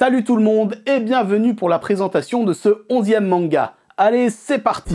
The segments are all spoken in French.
Salut tout le monde et bienvenue pour la présentation de ce 11e manga. Allez, c'est parti!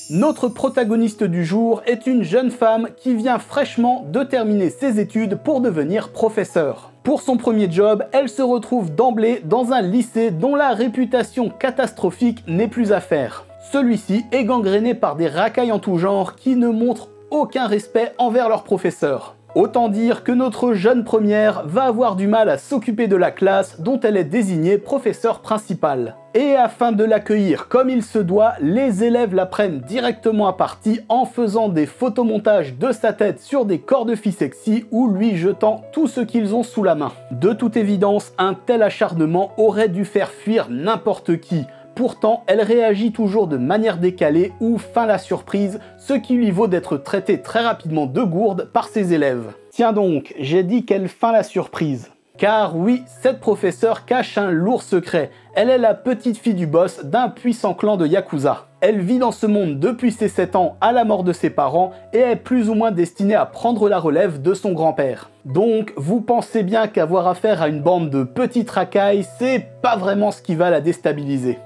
Notre protagoniste du jour est une jeune femme qui vient fraîchement de terminer ses études pour devenir professeure. Pour son premier job, elle se retrouve d'emblée dans un lycée dont la réputation catastrophique n'est plus à faire. Celui-ci est gangréné par des racailles en tout genre qui ne montrent aucun respect envers leurs professeurs. Autant dire que notre jeune première va avoir du mal à s'occuper de la classe dont elle est désignée professeur principale. Et afin de l'accueillir comme il se doit, les élèves la prennent directement à partie en faisant des photomontages de sa tête sur des corps de filles sexy ou lui jetant tout ce qu'ils ont sous la main. De toute évidence, un tel acharnement aurait dû faire fuir n'importe qui. Pourtant, elle réagit toujours de manière décalée ou feint la surprise, ce qui lui vaut d'être traitée très rapidement de gourde par ses élèves. Tiens donc, j'ai dit qu'elle feint la surprise. Car oui, cette professeure cache un lourd secret. Elle est la petite fille du boss d'un puissant clan de Yakuza. Elle vit dans ce monde depuis ses 7 ans à la mort de ses parents et est plus ou moins destinée à prendre la relève de son grand-père. Donc, vous pensez bien qu'avoir affaire à une bande de petites racailles, c'est pas vraiment ce qui va la déstabiliser.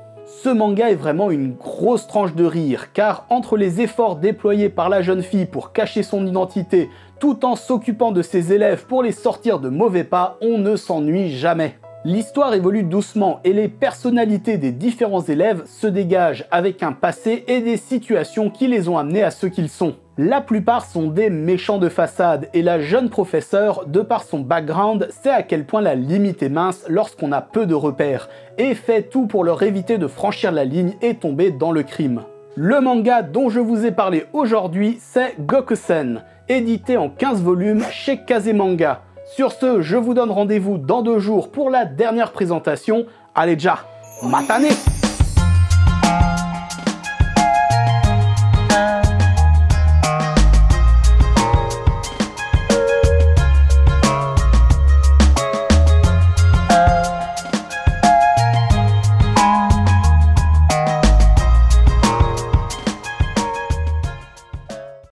Ce manga est vraiment une grosse tranche de rire, car entre les efforts déployés par la jeune fille pour cacher son identité, tout en s'occupant de ses élèves pour les sortir de mauvais pas, on ne s'ennuie jamais. L'histoire évolue doucement et les personnalités des différents élèves se dégagent avec un passé et des situations qui les ont amenés à ce qu'ils sont. La plupart sont des méchants de façade et la jeune professeure, de par son background, sait à quel point la limite est mince lorsqu'on a peu de repères et fait tout pour leur éviter de franchir la ligne et tomber dans le crime. Le manga dont je vous ai parlé aujourd'hui, c'est Gokusen, édité en 15 volumes chez Kazemanga. Sur ce, je vous donne rendez-vous dans 2 jours pour la dernière présentation. Allez déjà, matane!